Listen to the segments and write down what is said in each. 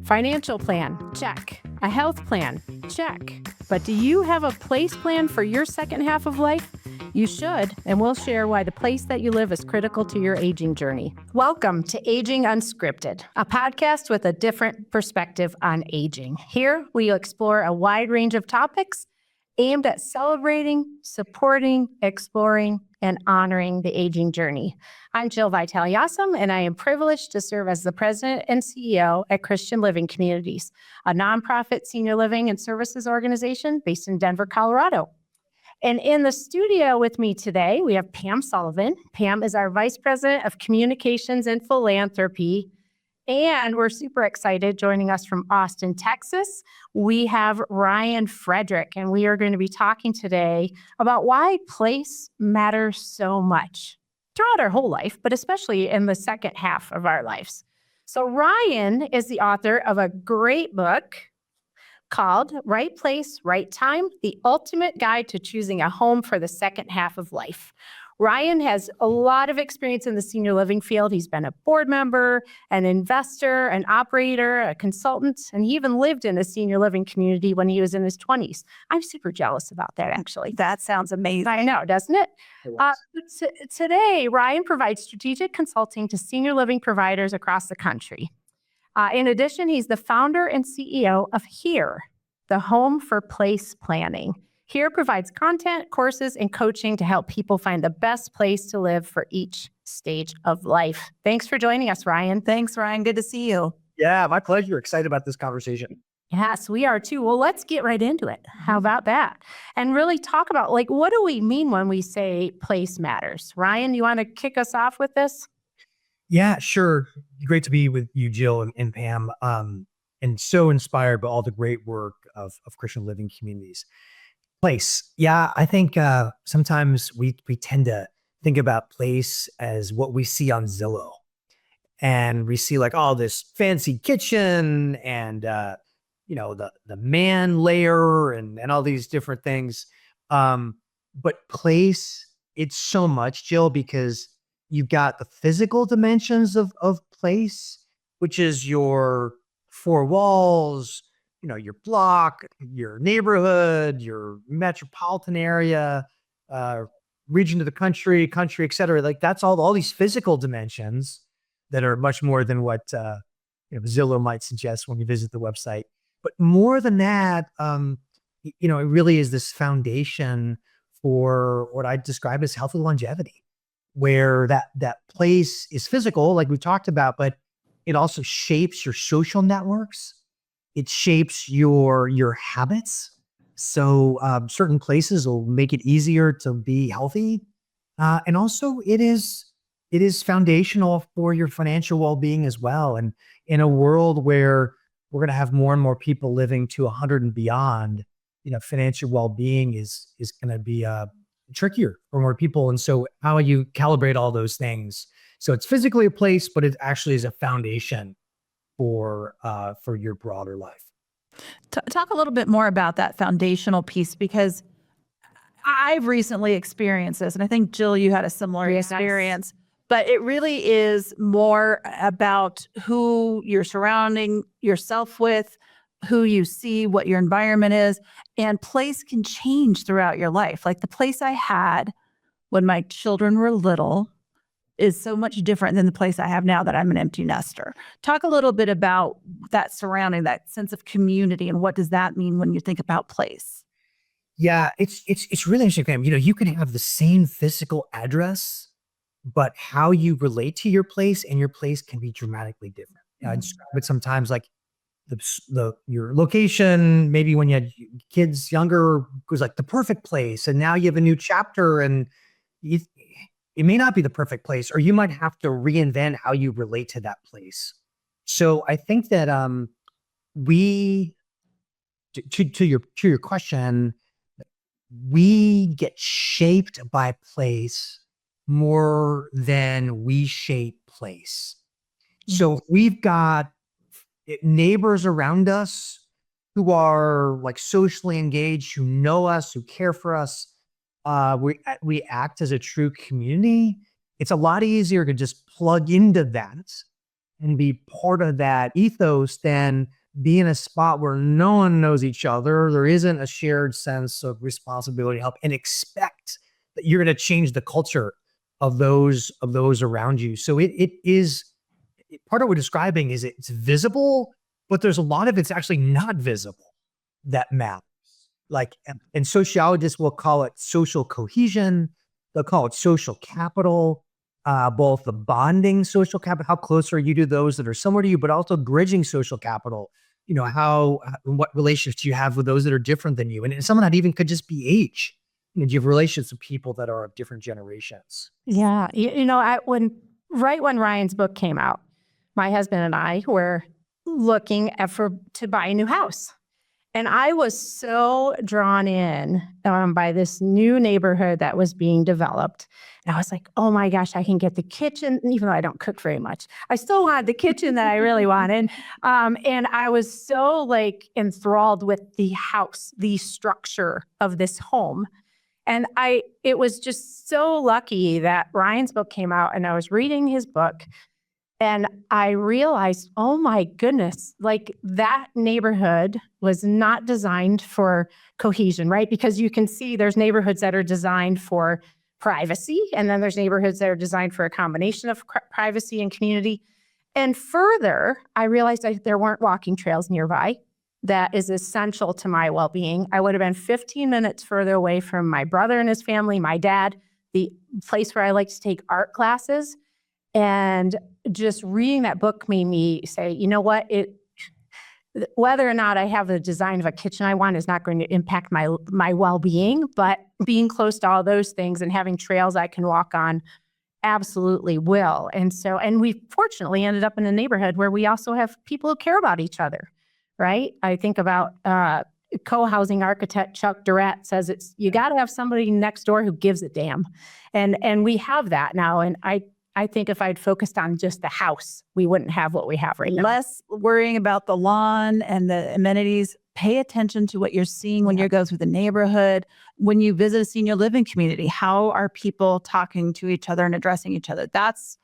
Financial plan? Check. A health plan? Check. But do you have a place plan for your second half of life? You should, and we'll share why the place that you live is critical to your aging journey. Welcome to Aging Unscripted, a podcast with a different perspective on aging. Here, we explore a wide range of topics aimed at celebrating, supporting, exploring, and honoring the aging journey. I'm Jill Vitale-Aussem, and I am privileged to serve as the president and CEO at Christian Living Communities, a nonprofit senior living and services organization based in Denver, Colorado. And in the studio with me today, we have Pam Sullivan. Pam is our Vice President of Communications and Philanthropy. And we're super excited. Joining us from Austin, Texas, we have Ryan Fredrick, and we are going to be talking today about why place matters so much throughout our whole life, but especially in the second half of our lives. So Ryan is the author of a great book called Right Place, Right Time, The Ultimate Guide to Choosing a Home for the Second Half of Life. Ryan has a lot of experience in the senior living field. He's been a board member, an investor, an operator, a consultant, and he even lived in a senior living community when he was in his 20s. I'm super jealous about that, actually. That sounds amazing. I know, doesn't it? Today, Ryan provides strategic consulting to senior living providers across the country. In addition, he's the founder and CEO of HERE, the Home for Place Planning. HERE provides content, courses, and coaching to help people find the best place to live for each stage of life. Thanks for joining us, Ryan. Thanks, Ryan. Good to see you. Yeah, my pleasure. Excited about this conversation. Yes, we are too. Well, let's get right into it. How about that? And really talk about, what do we mean when we say place matters? Ryan, you want to kick us off with this? Yeah, sure. Great to be with you, Jill and Pam. And so inspired by all the great work of Christian Living Communities. Place. Yeah, I think sometimes we tend to think about place as what we see on Zillow. And we see this fancy kitchen and, the man layer and all these different things. But place, it's so much, Jill, because you've got the physical dimensions of place, which is your four walls, your block, your neighborhood, your metropolitan area, region of the country, et cetera. That's all these physical dimensions that are much more than what Zillow might suggest when you visit the website. But more than that, it really is this foundation for what I describe as healthy longevity, where that place is physical, like we talked about, but it also shapes your social networks. It shapes your habits. So certain places will make it easier to be healthy. And also it is foundational for your financial well-being as well. And in a world where we're going to have more and more people living to 100 and beyond, financial well-being is going to be trickier for more people. And so how you calibrate all those things. So it's physically a place, but it actually is a foundation for your broader life. Talk a little bit more about that foundational piece, because I've recently experienced this, and I think, Jill, you had a similar experience, but it really is more about who you're surrounding yourself with, who you see, what your environment is, and place can change throughout your life. Like the place I had when my children were little is so much different than the place I have now that I'm an empty nester. Talk a little bit about that surrounding, that sense of community, and what does that mean when you think about place? Yeah, it's really interesting, Pam. You can have the same physical address, but how you relate to your place and your place can be dramatically different. I describe it sometimes like your location, maybe when you had kids younger, was like the perfect place, and now you have a new chapter, and it may not be the perfect place, or you might have to reinvent how you relate to that place. So I think that to your question, we get shaped by place more than we shape place. So we've got neighbors around us who are socially engaged, who know us, who care for us. We act as a true community. It's a lot easier to just plug into that and be part of that ethos than be in a spot where no one knows each other. There isn't a shared sense of responsibility to help, and expect that you're going to change the culture of those around you. So it is part of what we're describing is it's visible, but there's a lot of it's actually not visible that matters. Like, and sociologists will call it social cohesion. They'll call it social capital, both the bonding social capital, how close are you to those that are similar to you, but also bridging social capital. What relationships do you have with those that are different than you? And some of that even could just be age. Do you have relationships with people that are of different generations? Yeah. When Ryan's book came out, my husband and I were looking to buy a new house. And I was so drawn in by this new neighborhood that was being developed. And I was like, oh my gosh, I can get the kitchen, even though I don't cook very much. I still wanted the kitchen that I really wanted. And I was so enthralled with the house, the structure of this home. And it was just so lucky that Ryan's book came out and I was reading his book. And I realized, oh my goodness, that neighborhood was not designed for cohesion, right? Because you can see there's neighborhoods that are designed for privacy, and then there's neighborhoods that are designed for a combination of privacy and community. And further, I realized there weren't walking trails nearby. That is essential to my well-being. I would have been 15 minutes further away from my brother and his family, my dad, the place where I like to take art classes. And just reading that book made me say, you know what, whether or not I have the design of a kitchen I want is not going to impact my well-being, but being close to all those things and having trails I can walk on absolutely will. And we fortunately ended up in a neighborhood where we also have people who care about each other, right? I think about co-housing architect Chuck Durrett says you got to have somebody next door who gives a damn. And we have that now. And I think if I'd focused on just the house, we wouldn't have what we have right now. Less worrying about the lawn and the amenities. Pay attention to what you're seeing when you go through the neighborhood. When you visit a senior living community, how are people talking to each other and addressing each other? That's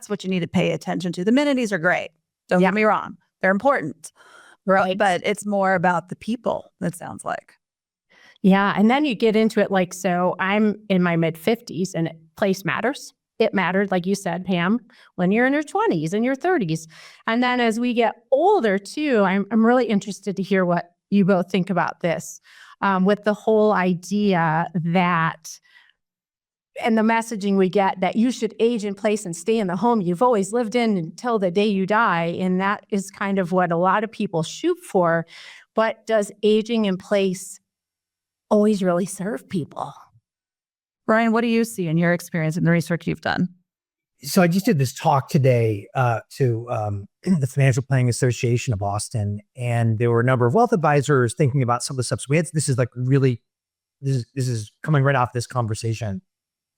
what you need to pay attention to. The amenities are great. Don't get me wrong. They're important. Right. But it's more about the people, it sounds like. Yeah. And then you get into it so I'm in my mid-50s and place matters. It mattered, like you said, Pam, when you're in your 20s and your 30s. And then as we get older too, I'm really interested to hear what you both think about this, with the whole idea that, and the messaging we get that you should age in place and stay in the home you've always lived in until the day you die. And that is kind of what a lot of people shoot for. But does aging in place always really serve people? Ryan, what do you see in your experience in the research you've done? So I just did this talk today to the Financial Planning Association of Austin, and there were a number of wealth advisors thinking about some of the stuff. So this is coming right off this conversation.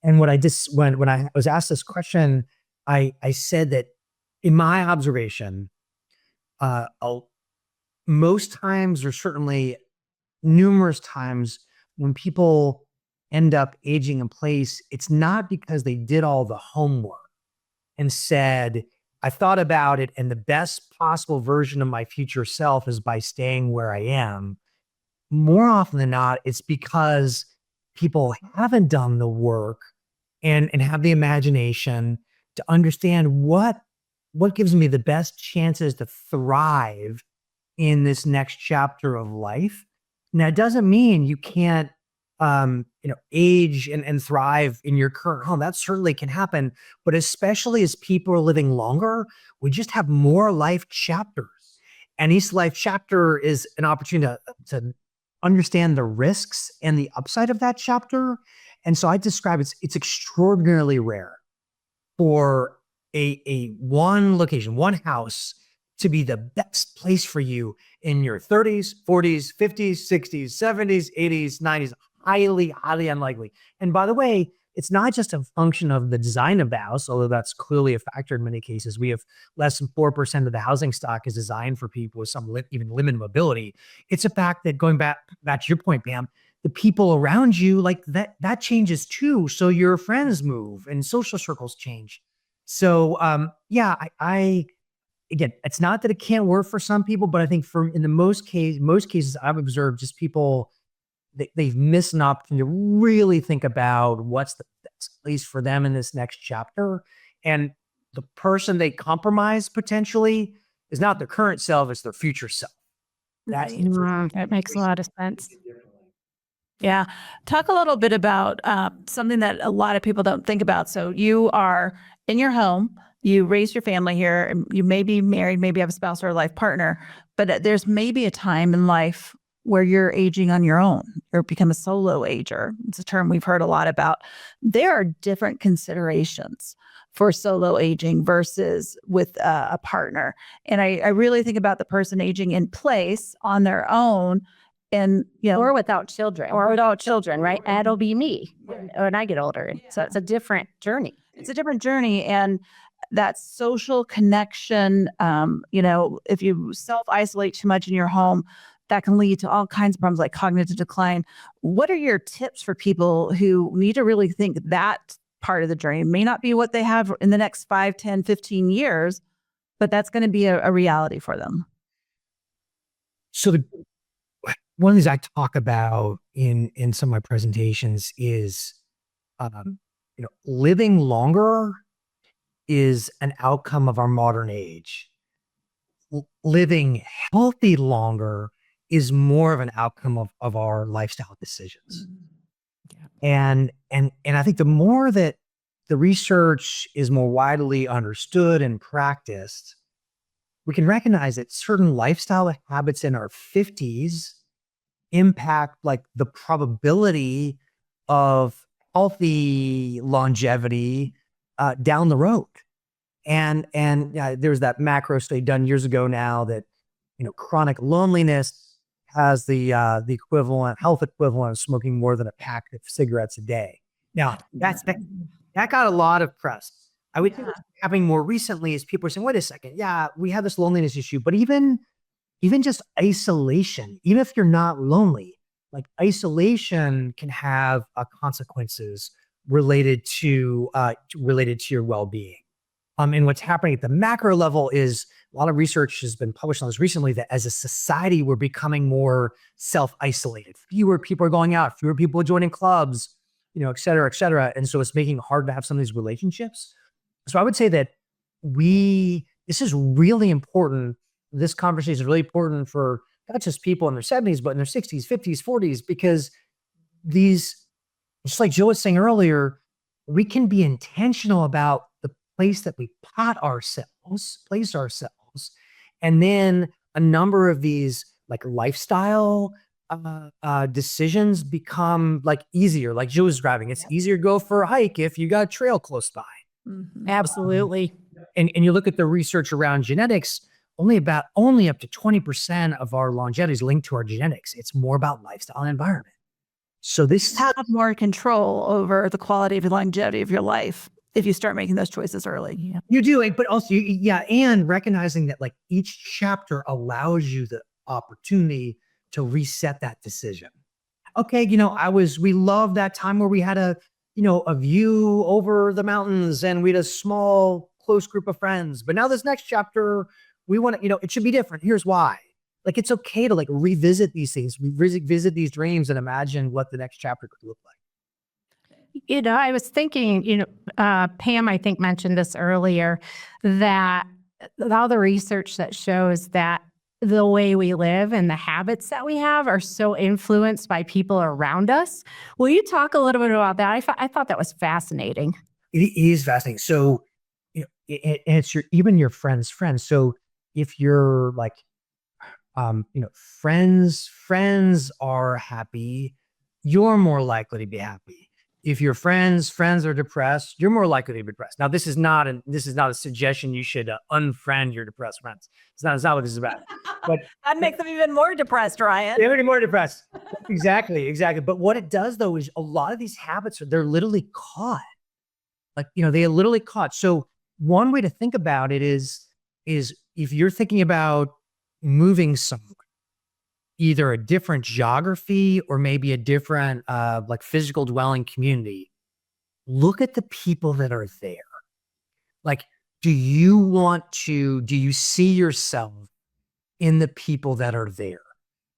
And when I was asked this question, I said that in my observation, most times, or certainly numerous times, when people end up aging in place, it's not because they did all the homework and said, I thought about it, and the best possible version of my future self is by staying where I am. More often than not, it's because people haven't done the work and have the imagination to understand what gives me the best chances to thrive in this next chapter of life. Now, it doesn't mean you can't age and thrive in your current home. That certainly can happen. But especially as people are living longer, we just have more life chapters. And each life chapter is an opportunity to understand the risks and the upside of that chapter. And so I describe it's extraordinarily rare for a one location, one house to be the best place for you in your 30s, 40s, 50s, 60s, 70s, 80s, 90s. Highly, highly unlikely. And by the way, it's not just a function of the design of the house, although that's clearly a factor in many cases. We have less than 4% of the housing stock is designed for people with some even limited mobility. It's a fact that, going back to your point, Pam, the people around you, that changes too. So your friends move and social circles change. So I again, it's not that it can't work for some people, but I think in the most cases I've observed just people, they've missed an opportunity to really think about what's the best place for them in this next chapter. And the person they compromise potentially is not their current self, it's their future self. That makes a lot of sense. Yeah. Talk a little bit about something that a lot of people don't think about. So you are in your home, you raise your family here, and you may be married, maybe have a spouse or a life partner, but there's maybe a time in life where you're aging on your own or become a solo ager. It's a term we've heard a lot about. There are different considerations for solo aging versus with a partner. And I really think about the person aging in place on their own, and or without children, right? That'll be me when I get older. So it's a different journey. It's a different journey. And that social connection, if you self-isolate too much in your home, that can lead to all kinds of problems like cognitive decline. What are your tips for people who need to really think that part of the journey may not be what they have in the next 5, 10, 15 years, but that's going to be a reality for them? So one of the things I talk about in some of my presentations is, living longer is an outcome of our modern age. Living healthy longer is more of an outcome of our lifestyle decisions. And I think the more that the research is more widely understood and practiced, we can recognize that certain lifestyle habits in our 50s impact like the probability of healthy longevity down the road. And there's that macro study done years ago now that chronic loneliness has the health equivalent of smoking more than a pack of cigarettes a day. Now that got a lot of press. I would think what's happening more recently is people are saying, wait a second, yeah, we have this loneliness issue, but even just isolation, even if you're not lonely, like isolation can have consequences related to your well-being. And what's happening at the macro level is a lot of research has been published on this recently that as a society, we're becoming more self-isolated. Fewer people are going out, fewer people are joining clubs, et cetera, et cetera. And so it's making it hard to have some of these relationships. So I would say that this is really important. This conversation is really important for not just people in their 70s, but in their 60s, 50s, 40s, because just like Jill was saying earlier, we can be intentional about the place that we place ourselves. And then a number of these like lifestyle decisions become like easier. Like Jill was driving, it's easier to go for a hike if you got a trail close by. Mm-hmm. Absolutely. And you look at the research around genetics, only up to 20% of our longevity is linked to our genetics. It's more about lifestyle and environment. So this have more control over the quality of the longevity of your life if you start making those choices early. Yeah. You do, but also, and recognizing that like each chapter allows you the opportunity to reset that decision. Okay, we love that time where we had a view over the mountains and we had a small, close group of friends. But now this next chapter, we want to, it should be different. Here's why. Like, it's okay to like revisit these things, revisit these dreams and imagine what the next chapter could look like. I was thinking, Pam, I think mentioned this earlier, that all the research that shows that the way we live and the habits that we have are so influenced by people around us. Will you talk a little bit about that? I thought that was fascinating. It is fascinating. So, and it's even your friend's friends. So if you're like, friends are happy, you're more likely to be happy. If your friends are depressed, you're more likely to be depressed. Now, this is not a suggestion you should unfriend your depressed friends. It's not what this is about. But that makes them even more depressed, Ryan. Even more depressed. Exactly. But what it does though is a lot of these habits they're literally caught. Like, they are literally caught. So one way to think about it is if you're thinking about moving somewhere, either a different geography or maybe a different like physical dwelling community, look at the people that are there. Like, do you see yourself in the people that are there?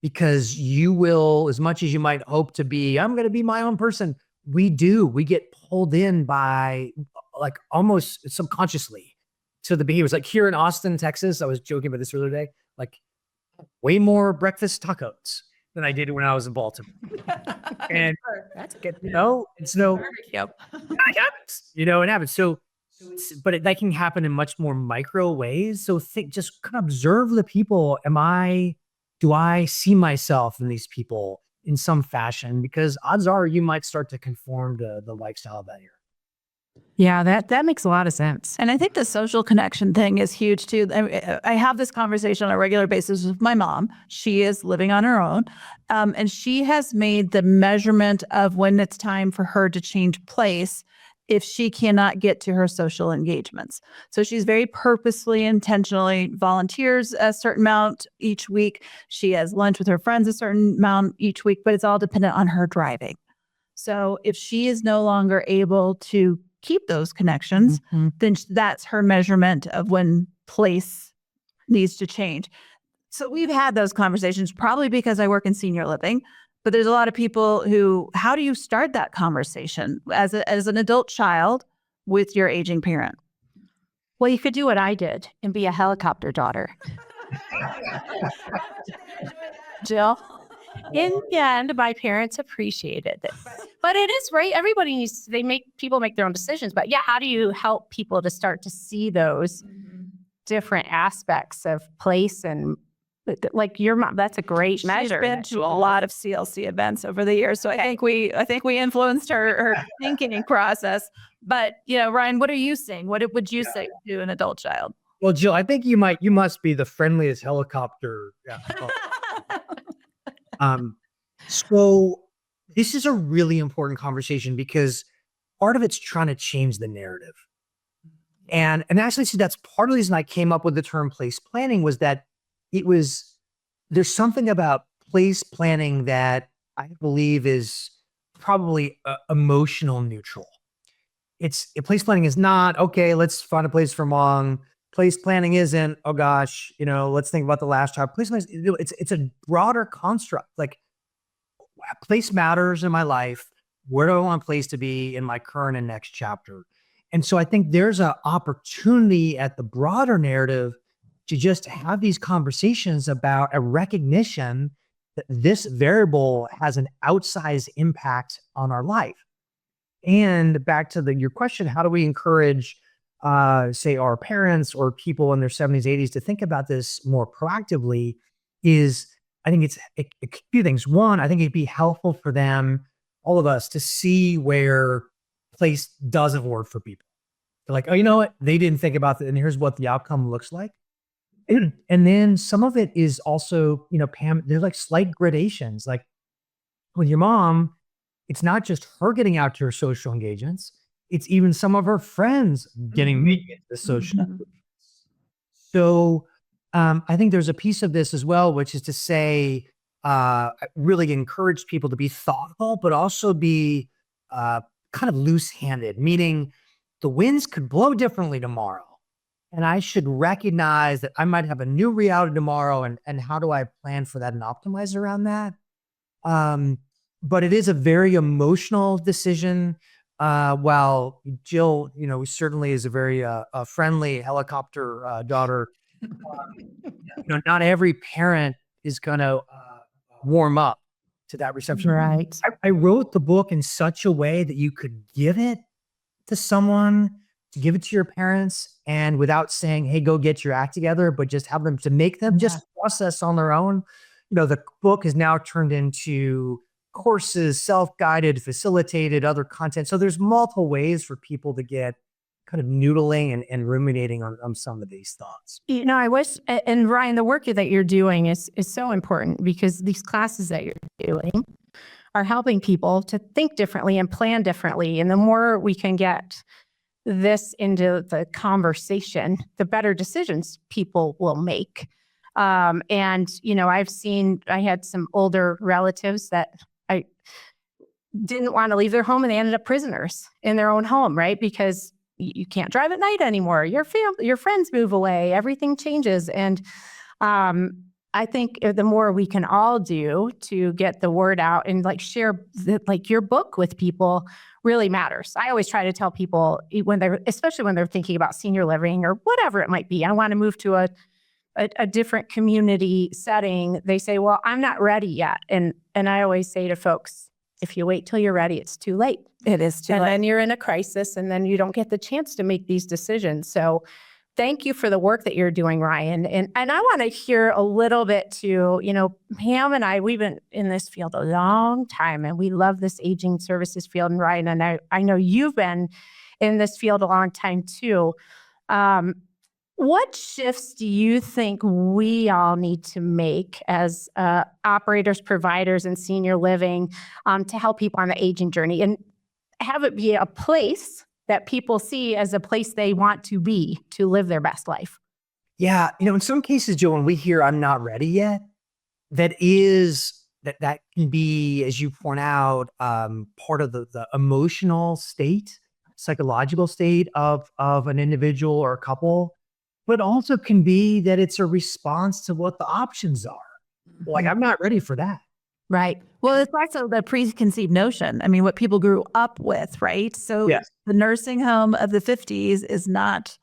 Because you will, as much as you might hope to be, I'm going to be my own person. We get pulled in by like almost subconsciously to the behaviors. Like here in Austin, Texas, I was joking about this earlier today, like way more breakfast tacos than I did when I was in Baltimore. And That's good. it's no, Yep. it happens, it happens. So, but that can happen in much more micro ways. So just kind of observe the people. Do I see myself in these people in some fashion? Because odds are you might start to conform to the lifestyle that you're. Yeah, that makes a lot of sense. And I think the social connection thing is huge too. I have this conversation on a regular basis with my mom. She is living on her own. And she has made the measurement of when it's time for her to change place if she cannot get to her social engagements. So she's very purposefully, intentionally volunteers a certain amount each week. She has lunch with her friends a certain amount each week, but it's all dependent on her driving. So if she is no longer able to keep those connections, then that's her measurement of when place needs to change. So we've had those conversations probably because I work in senior living, but there's a lot of people who, how do you start that conversation as an adult child with your aging parent? Well, you could do what I did and be a helicopter daughter. Jill? In the end, my parents appreciated it. But it is right. Everybody people make their own decisions. But yeah, how do you help people to start to see those different aspects of place and like your mom? That's a great measure. She's been to a lot of CLC events over the years. So I think we influenced her thinking process. But Ryan, what are you saying? What would you say to an adult child? Well, Jill, I think you must be the friendliest helicopter. Yeah. So this is a really important conversation because part of it's trying to change the narrative. And actually, see, that's part of the reason I came up with the term place planning was that there's something about place planning that I believe is probably emotional neutral. Place planning is not, okay, let's find a place for mom. Place planning isn't, oh gosh, let's think about the last child. Place planning, it's a broader construct. Like place matters in my life. Where do I want a place to be in my current and next chapter? And so I think there's an opportunity at the broader narrative to just have these conversations about a recognition that this variable has an outsized impact on our life. And back to your question, how do we encourage say our parents or people in their 70s, 80s to think about this more proactively is I think a few things. One, I think it'd be helpful for them, all of us, to see where place doesn't work for people. They're like, oh, you know what? They didn't think about that. And here's what the outcome looks like. And then some of it is also, Pam, there's like slight gradations. Like with your mom, it's not just her getting out to her social engagements. It's even some of her friends getting the social. So I think there's a piece of this as well, which is to say, really encourage people to be thoughtful, but also be kind of loose-handed, meaning the winds could blow differently tomorrow. And I should recognize that I might have a new reality tomorrow. And how do I plan for that and optimize around that? But it is a very emotional decision. While Jill, certainly is a very friendly helicopter daughter. Not every parent is going to warm up to that reception. Right. I wrote the book in such a way that you could give it to someone, to give it to your parents, and without saying, hey, go get your act together, but just have them to make them just process on their own. The book is now turned into courses, self-guided, facilitated, other content. So there's multiple ways for people to get kind of noodling and ruminating on some of these thoughts. I wish, and Ryan, the work that you're doing is so important because these classes that you're doing are helping people to think differently and plan differently. And the more we can get this into the conversation, the better decisions people will make. I had some older relatives that I didn't want to leave their home and they ended up prisoners in their own home, right? Because you can't drive at night anymore. Your friends move away. Everything changes. And I think the more we can all do to get the word out and like share your book with people really matters. I always try to tell people especially when they're thinking about senior living or whatever it might be. I want to move to a different community setting. They say, well, I'm not ready yet. And I always say to folks, if you wait till you're ready, it's too late. It is too And late. then you're in a crisis and then you don't get the chance to make these decisions. So thank you for the work that you're doing, Ryan. And I want to hear a little bit too, Pam and I, we've been in this field a long time and we love this aging services field. And Ryan, and I know you've been in this field a long time too. What shifts do you think we all need to make as operators, providers, and senior living to help people on the aging journey and have it be a place that people see as a place they want to be to live their best life? Yeah. In some cases, Joe, when we hear I'm not ready yet, that can be, as you point out, part of the emotional state, psychological state of an individual or a couple, but also can be that it's a response to what the options are. Like, I'm not ready for that. Right. Well, it's also the preconceived notion. I mean, what people grew up with, right? So Yes. The nursing home of the 50s is not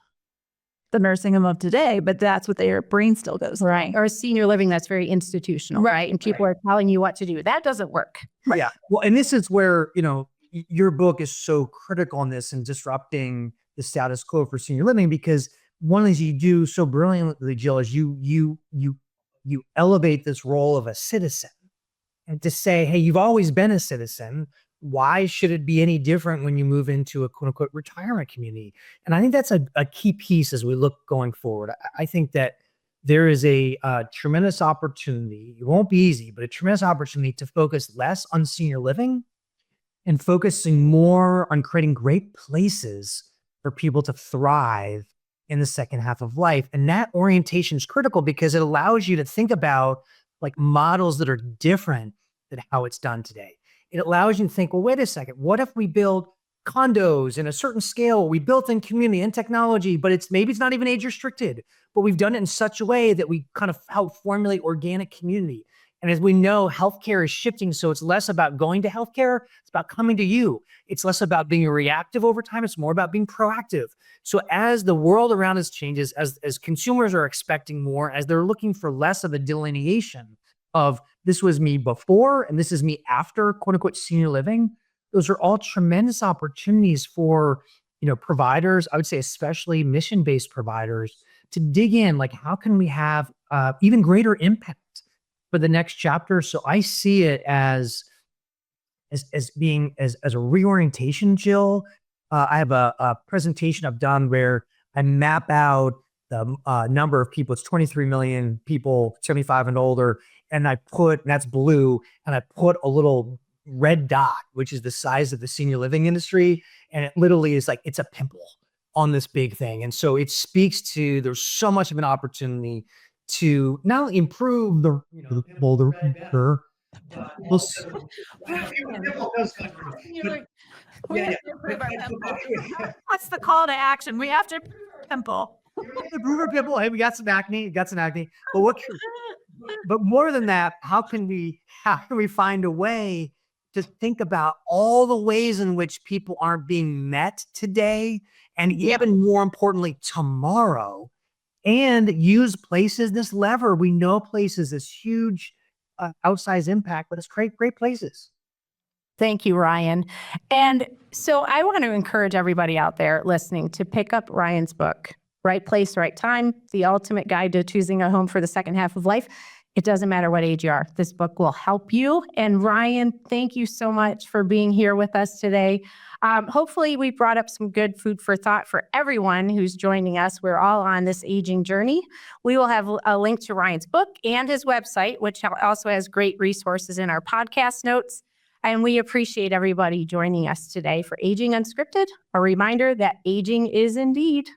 the nursing home of today, but that's what their brain still goes. Right. Or senior living that's very institutional, right? And people are telling you what to do. That doesn't work. Right. Yeah. Well, and this is where, your book is so critical in this and disrupting the status quo for senior living, because one of the things you do so brilliantly, Jill, is you elevate this role of a citizen and to say, hey, you've always been a citizen. Why should it be any different when you move into a quote unquote retirement community? And I think that's a key piece as we look going forward. I think that there is a tremendous opportunity. It won't be easy, but a tremendous opportunity to focus less on senior living and focusing more on creating great places for people to thrive in the second half of life. And that orientation is critical because it allows you to think about like models that are different than how it's done today. It allows you to think, well, wait a second, what if we build condos in a certain scale? We built in community and technology, but maybe it's not even age restricted, but we've done it in such a way that we kind of help formulate organic community. And as we know, healthcare is shifting. So it's less about going to healthcare. It's about coming to you. It's less about being reactive over time. It's more about being proactive. So as the world around us changes, as consumers are expecting more, as they're looking for less of a delineation of this was me before and this is me after quote unquote senior living, those are all tremendous opportunities for, providers, I would say especially mission-based providers, to dig in, like how can we have even greater impact for the next chapter. So I see it as being a reorientation, Jill. I have a presentation I've done where I map out the number of people. It's 23 million people, 75 and older. And that's blue. And I put a little red dot, which is the size of the senior living industry. And it literally is like, it's a pimple on this big thing. And so it speaks to, there's so much of an opportunity to not only improve the boulder. We'll see. What's the call to action? We have to pimple. Pimple. Hey, we got some acne. But more than that, how can we find a way to think about all the ways in which people aren't being met today, and even more importantly, tomorrow, and use places, this lever. We know places, this huge outsized impact, but it's great places. Thank you, Ryan. And so I want to encourage everybody out there listening to pick up Ryan's book, Right Place, Right Time, The Ultimate Guide to Choosing a Home for the Second Half of Life. It doesn't matter what age you are. This book will help you. And Ryan, thank you so much for being here with us today. Hopefully we brought up some good food for thought for everyone who's joining us. We're all on this aging journey. We will have a link to Ryan's book and his website, which also has great resources in our podcast notes. And we appreciate everybody joining us today for Aging Unscripted, a reminder that aging is indeed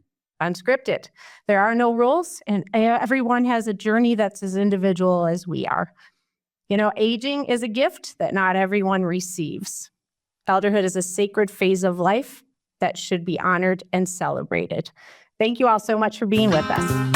unscripted. There are no rules, and everyone has a journey that's as individual as we are. Aging is a gift that not everyone receives. Elderhood is a sacred phase of life, that should be honored and celebrated. Thank you all so much for being with us.